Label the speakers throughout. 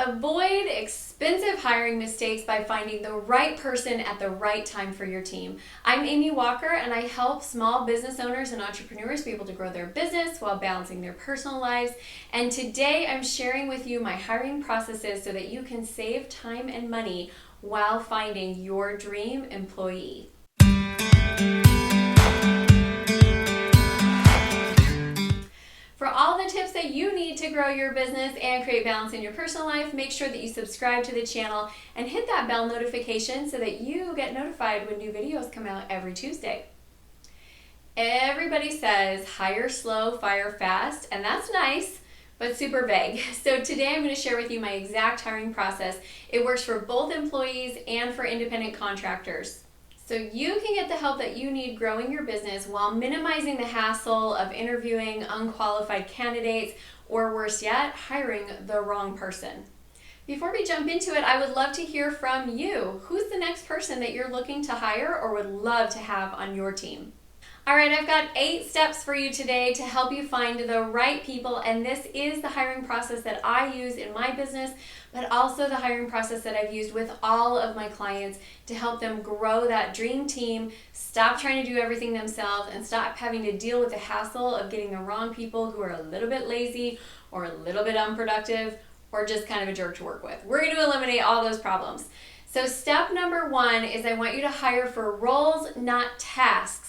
Speaker 1: Avoid expensive hiring mistakes by finding the right person at the right time for your team. I'm Amy Walker, and I help small business owners and entrepreneurs be able to grow their business while balancing their personal lives. And today I'm sharing with you my hiring processes so that you can save time and money while finding your dream employee. For all the tips that you need to grow your business and create balance in your personal life, make sure that you subscribe to the channel and hit that bell notification so that you get notified when new videos come out every Tuesday. Everybody says hire slow, fire fast, and that's nice, but super vague. So today I'm going to share with you my exact hiring process. It works for both employees and for independent contractors. So you can get the help that you need growing your business while minimizing the hassle of interviewing unqualified candidates, or worse yet, hiring the wrong person. Before we jump into it, I would love to hear from you. Who's the next person that you're looking to hire or would love to have on your team? All right, I've got 8 steps for you today to help you find the right people, and this is the hiring process that I use in my business, but also the hiring process that I've used with all of my clients to help them grow that dream team, stop trying to do everything themselves, and stop having to deal with the hassle of getting the wrong people who are a little bit lazy or a little bit unproductive or just kind of a jerk to work with. We're going to eliminate all those problems. So step number 1 is I want you to hire for roles, not tasks.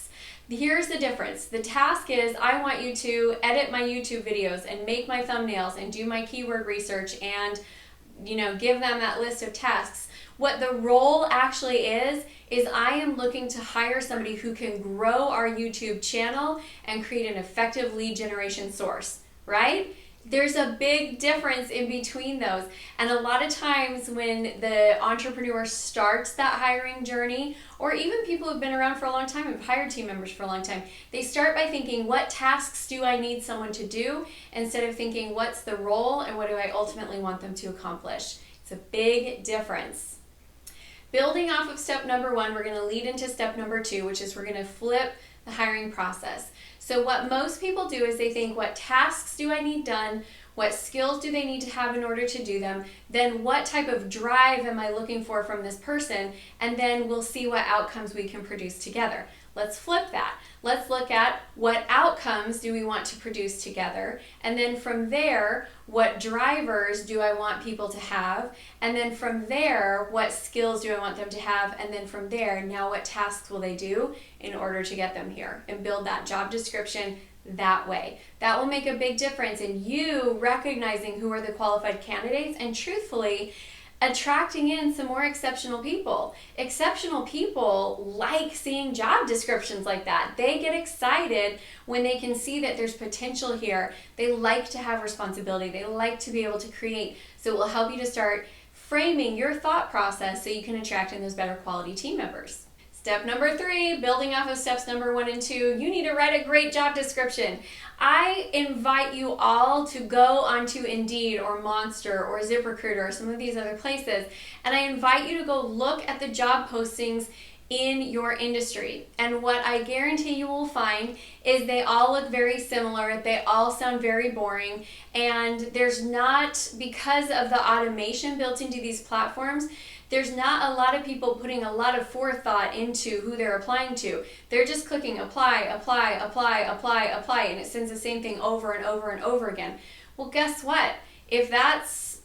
Speaker 1: Here's the difference. The task is I want you to edit my YouTube videos and make my thumbnails and do my keyword research and give them that list of tasks. What the role actually is I am looking to hire somebody who can grow our YouTube channel and create an effective lead generation source, right? There's a big difference in between those. And a lot of times when the entrepreneur starts that hiring journey, or even people who've been around for a long time and have hired team members for a long time, they start by thinking, what tasks do I need someone to do? Instead of thinking, what's the role and what do I ultimately want them to accomplish? It's a big difference. Building off of step number 1, we're going to lead into step number 2, which is we're going to flip the hiring process. So what most people do is they think, what tasks do I need done? What skills do they need to have in order to do them? Then what type of drive am I looking for from this person? And then we'll see what outcomes we can produce together. Let's flip that. Let's look at what outcomes do we want to produce together, and then from there, what drivers do I want people to have, and then from there, what skills do I want them to have, and then from there, now what tasks will they do in order to get them here, and build that job description that way. That will make a big difference in you recognizing who are the qualified candidates and truthfully attracting in some more exceptional people. Exceptional people like seeing job descriptions like that. They get excited when they can see that there's potential here. They like to have responsibility. They like to be able to create. So it will help you to start framing your thought process so you can attract in those better quality team members. Step number 3, building off of steps number 1 and 2, you need to write a great job description. I invite you all to go onto Indeed or Monster or ZipRecruiter or some of these other places, and I invite you to go look at the job postings in your industry. And what I guarantee you will find is they all look very similar, they all sound very boring, and there's not, because of the automation built into these platforms, there's not a lot of people putting a lot of forethought into who they're applying to. They're just clicking apply, apply, apply, apply, apply, and it sends the same thing over and over and over again. Well, guess what? If that's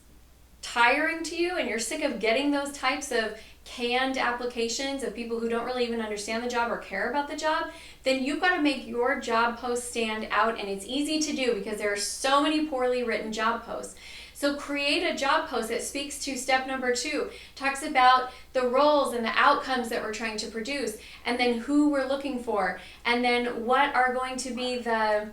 Speaker 1: tiring to you and you're sick of getting those types of canned applications of people who don't really even understand the job or care about the job, then you've got to make your job post stand out, and it's easy to do because there are so many poorly written job posts. So create a job post that speaks to step number 2, talks about the roles and the outcomes that we're trying to produce, and then who we're looking for, and then what are going to be the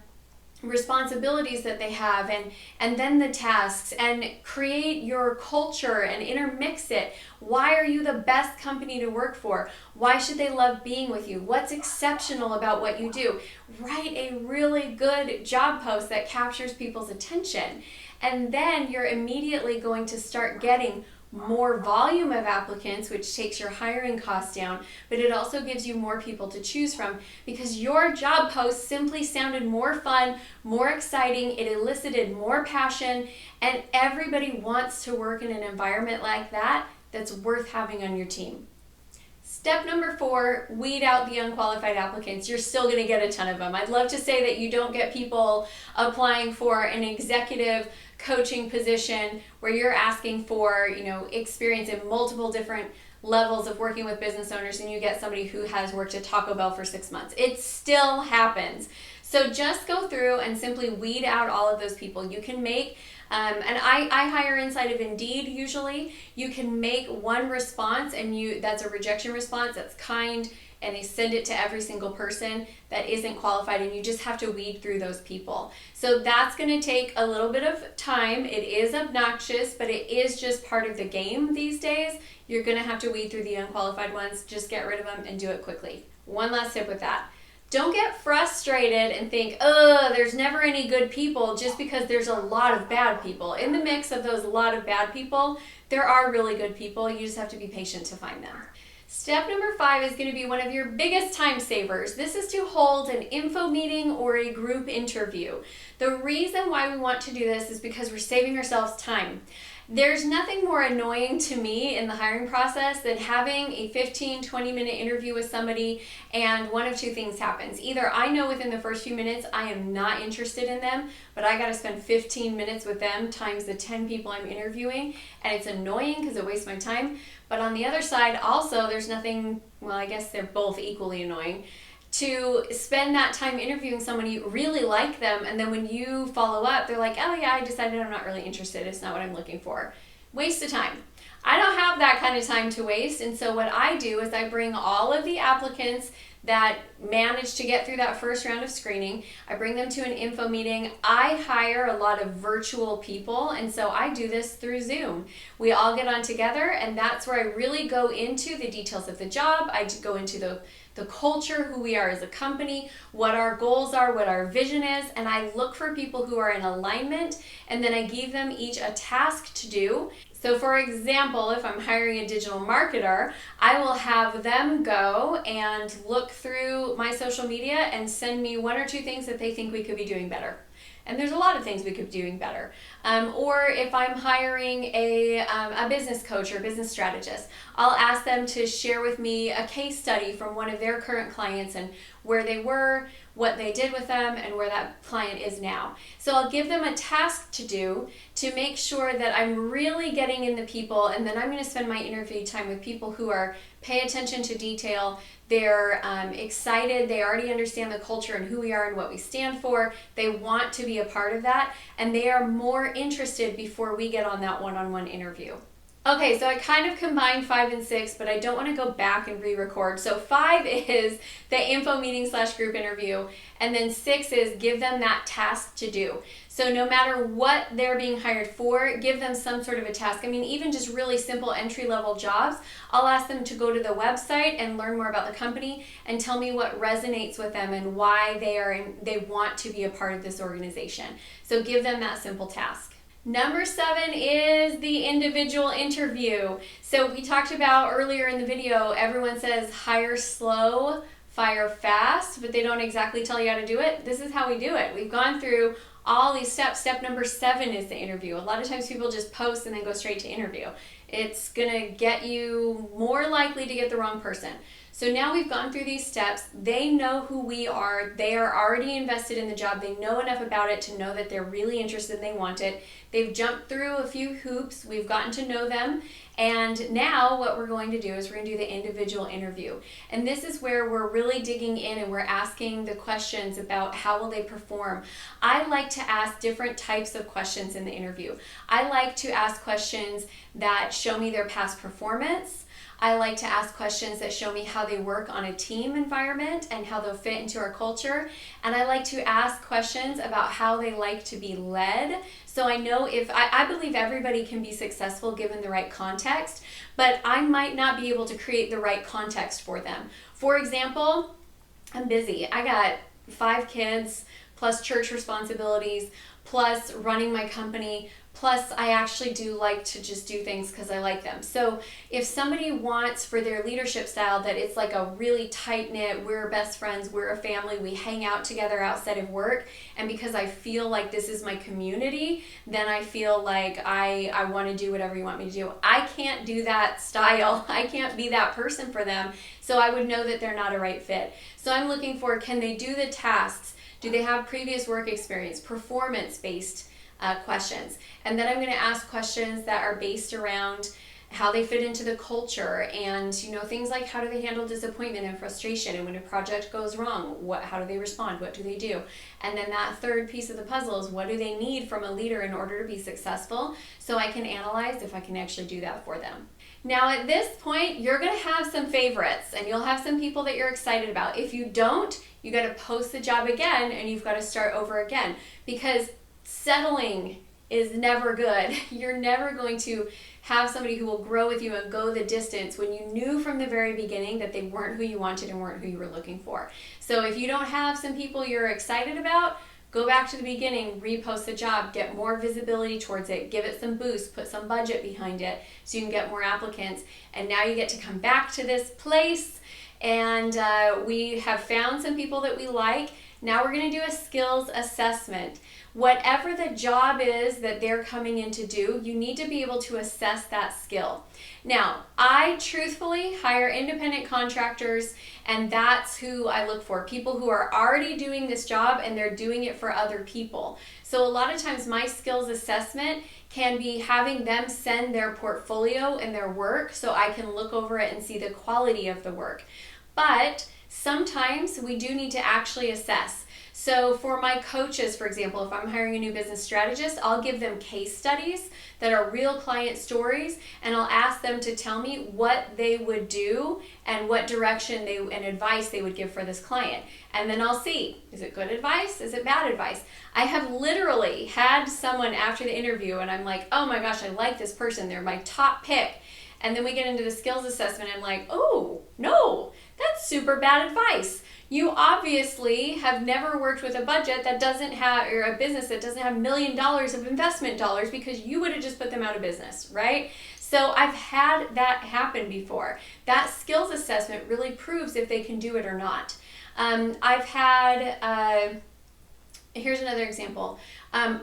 Speaker 1: responsibilities that they have, and then the tasks, and create your culture and intermix it. Why are you the best company to work for? Why should they love being with you? What's exceptional about what you do? Write a really good job post that captures people's attention. And then you're immediately going to start getting more volume of applicants, which takes your hiring costs down, but it also gives you more people to choose from because your job post simply sounded more fun, more exciting, it elicited more passion, and everybody wants to work in an environment like that that's worth having on your team. Step number 4, weed out the unqualified applicants. You're still going to get a ton of them. I'd love to say that you don't get people applying for an executive coaching position where you're asking for, experience in multiple different levels of working with business owners and you get somebody who has worked at Taco Bell for 6 months. It still happens. So just go through and simply weed out all of those people. You can make and I hire inside of Indeed usually. You can make one response and that's a rejection response that's kind, and they send it to every single person that isn't qualified, and you just have to weed through those people. So that's going to take a little bit of time. It is obnoxious, but it is just part of the game these days. You're going to have to weed through the unqualified ones. Just get rid of them and do it quickly. One last tip with that. Don't get frustrated and think, there's never any good people just because there's a lot of bad people. In the mix of those lot of bad people, there are really good people. You just have to be patient to find them. Step number 5 is going to be one of your biggest time savers. This is to hold an info meeting or a group interview. The reason why we want to do this is because we're saving ourselves time. There's nothing more annoying to me in the hiring process than having a 15-20 minute interview with somebody and one of two things happens. Either I know within the first few minutes I am not interested in them, but I got to spend 15 minutes with them times the 10 people I'm interviewing, and it's annoying because it wastes my time. But on the other side, also, there's nothing, well, I guess they're both equally annoying, to spend that time interviewing someone you really like them, and then when you follow up, they're like, oh yeah, I decided I'm not really interested. It's not what I'm looking for. Waste of time. I don't have that kind of time to waste, and so what I do is I bring all of the applicants that managed to get through that first round of screening. I bring them to an info meeting. I hire a lot of virtual people, and so I do this through Zoom. We all get on together, and that's where I really go into the details of the job. I go into the culture, who we are as a company, what our goals are, what our vision is, and I look for people who are in alignment, and then I give them each a task to do. So for example, if I'm hiring a digital marketer, I will have them go and look through my social media and send me one or two things that they think we could be doing better. And there's a lot of things we could be doing better. Or if I'm hiring a business coach or business strategist, I'll ask them to share with me a case study from one of their current clients and where they were, what they did with them, and where that client is now. So I'll give them a task to do to make sure that I'm really getting in the people, and then I'm going to spend my interview time with people who pay attention to detail. They're excited, they already understand the culture and who we are and what we stand for. They want to be a part of that, and they are more interested before we get on that one-on-one interview. Okay, so I kind of combined 5 and 6, but I don't want to go back and re-record. So 5 is the info meeting / group interview, and then 6 is give them that task to do. So no matter what they're being hired for, give them some sort of a task. I mean, even just really simple entry-level jobs, I'll ask them to go to the website and learn more about the company and tell me what resonates with them and why they want to be a part of this organization. So give them that simple task. Number 7 is the individual interview. So we talked about earlier in the video, everyone says hire slow, fire fast, but they don't exactly tell you how to do it. This is how we do it. We've gone through all these steps. Step number 7 is the interview. A lot of times people just post and then go straight to interview. It's gonna get you more likely to get the wrong person. So now we've gone through these steps. They know who we are. They are already invested in the job. They know enough about it to know that they're really interested and they want it. They've jumped through a few hoops. We've gotten to know them. And now what we're going to do is we're going to do the individual interview. And this is where we're really digging in and we're asking the questions about how will they perform. I like to ask different types of questions in the interview. I like to ask questions that show me their past performance. I like to ask questions that show me how they work on a team environment and how they'll fit into our culture. And I like to ask questions about how they like to be led. So I know if I believe everybody can be successful given the right context, but I might not be able to create the right context for them. For example, I'm busy. I got 5 kids plus church responsibilities plus running my company Plus, I actually do like to just do things because I like them. So if somebody wants for their leadership style that it's like a really tight-knit, we're best friends, we're a family, we hang out together outside of work, and because I feel like this is my community, then I feel like I want to do whatever you want me to do. I can't do that style. I can't be that person for them. So I would know that they're not a right fit. So I'm looking for, can they do the tasks? Do they have previous work experience? Performance-based questions. And then I'm going to ask questions that are based around how they fit into the culture, and things like how do they handle disappointment and frustration, and when a project goes wrong, how do they respond, what do they do? And then that third piece of the puzzle is what do they need from a leader in order to be successful, so I can analyze if I can actually do that for them. Now at this point, you're going to have some favorites and you'll have some people that you're excited about. If you don't, you got to post the job again and you've got to start over again, because settling is never good. You're never going to have somebody who will grow with you and go the distance when you knew from the very beginning that they weren't who you wanted and weren't who you were looking for. So if you don't have some people you're excited about, go back to the beginning, repost the job, get more visibility towards it, give it some boost, put some budget behind it so you can get more applicants. And now you get to come back to this place and we have found some people that we like. Now we're going to do a skills assessment. Whatever the job is that they're coming in to do, you need to be able to assess that skill. Now, I truthfully hire independent contractors, and that's who I look for. People who are already doing this job and they're doing it for other people. So a lot of times my skills assessment can be having them send their portfolio and their work so I can look over it and see the quality of the work. But sometimes we do need to actually assess. So for my coaches, for example, if I'm hiring a new business strategist, I'll give them case studies that are real client stories, and I'll ask them to tell me what they would do and what direction and advice they would give for this client. And then I'll see, is it good advice? Is it bad advice? I have literally had someone after the interview and I'm like, oh my gosh, I like this person. They're my top pick. And then we get into the skills assessment and I'm like, oh, no, that's super bad advice. You obviously have never worked with a budget that doesn't have, or a business that doesn't have $1 million of investment dollars, because you would have just put them out of business, right? So I've had that happen before. That skills assessment really proves if they can do it or not. I've had, here's another example.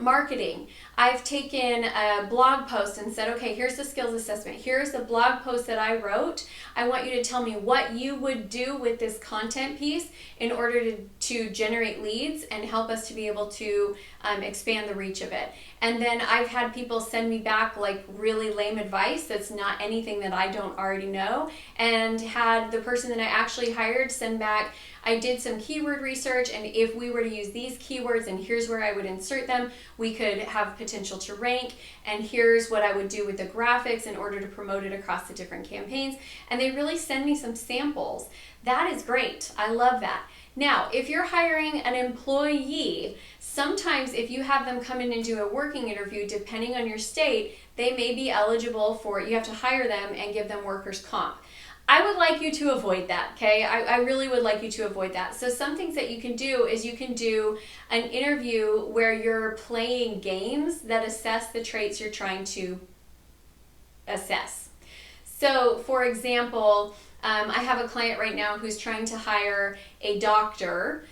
Speaker 1: Marketing. I've taken a blog post and said, okay, here's the skills assessment. Here's the blog post that I wrote. I want you to tell me what you would do with this content piece in order to generate leads and help us to be able to expand the reach of it. And then I've had people send me back like really lame advice that's not anything that I don't already know, and had the person that I actually hired send back, I did some keyword research, and if we were to use these keywords and here's where I would insert them, we could have potential to rank, and here's what I would do with the graphics in order to promote it across the different campaigns. And they really send me some samples. That is great. I love that. Now, if you're hiring an employee, sometimes if you have them come in and do a working interview, depending on your state, they may be eligible for, you have to hire them and give them workers' comp. I would like you to avoid that, okay? I really would like you to avoid that. So some things that you can do is you can do an interview where you're playing games that assess the traits you're trying to assess. So for example, I have a client right now who's trying to hire a doctor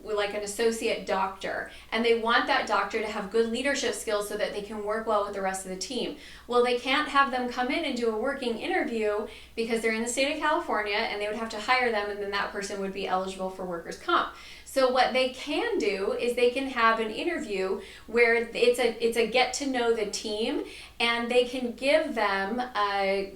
Speaker 1: like an associate doctor, and they want that doctor to have good leadership skills so that they can work well with the rest of the team. Well, they can't have them come in and do a working interview because they're in the state of California, and they would have to hire them, and then that person would be eligible for workers' comp. So what they can do is they can have an interview where it's a get to know the team, and they can give them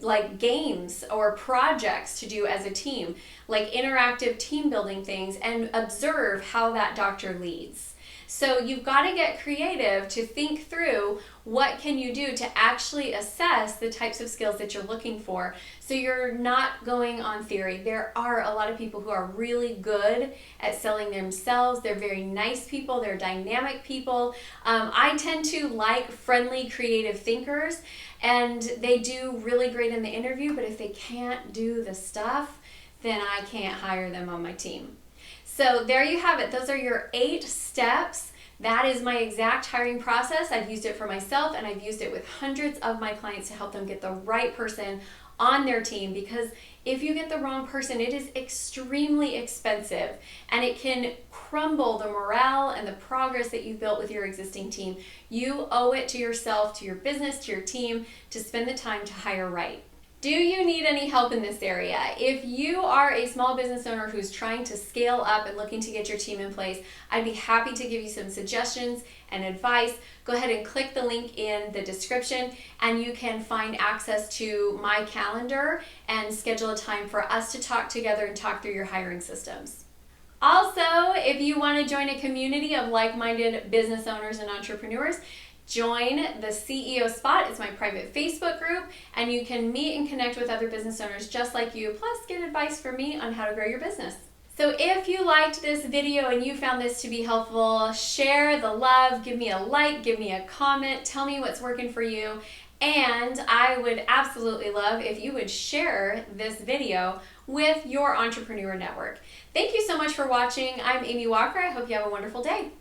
Speaker 1: like games or projects to do as a team, like interactive team building things, and observe how that doctor leads. So you've got to get creative to think through what can you do to actually assess the types of skills that you're looking for, so you're not going on theory. There are a lot of people who are really good at selling themselves. They're very nice people. They're dynamic people. I tend to like friendly, creative thinkers, and they do really great in the interview, but if they can't do the stuff, then I can't hire them on my team. So there you have it. Those are your 8 steps That is my exact hiring process. I've used it for myself, and I've used it with hundreds of my clients to help them get the right person on their team, because if you get the wrong person, it is extremely expensive and it can crumble the morale and the progress that you've built with your existing team. You owe it to yourself, to your business, to your team to spend the time to hire right. Do you need any help in this area? If you are a small business owner who's trying to scale up and looking to get your team in place, I'd be happy to give you some suggestions and advice. Go ahead and click the link in the description and you can find access to my calendar and schedule a time for us to talk together and talk through your hiring systems. Also, if you want to join a community of like-minded business owners and entrepreneurs, join the CEO Spot. It's my private Facebook group, and you can meet and connect with other business owners just like you, plus get advice from me on how to grow your business. So if you liked this video and you found this to be helpful, share the love, give me a like, give me a comment, tell me what's working for you, and I would absolutely love if you would share this video with your entrepreneur network. Thank you so much for watching. I'm Amy Walker. I hope you have a wonderful day.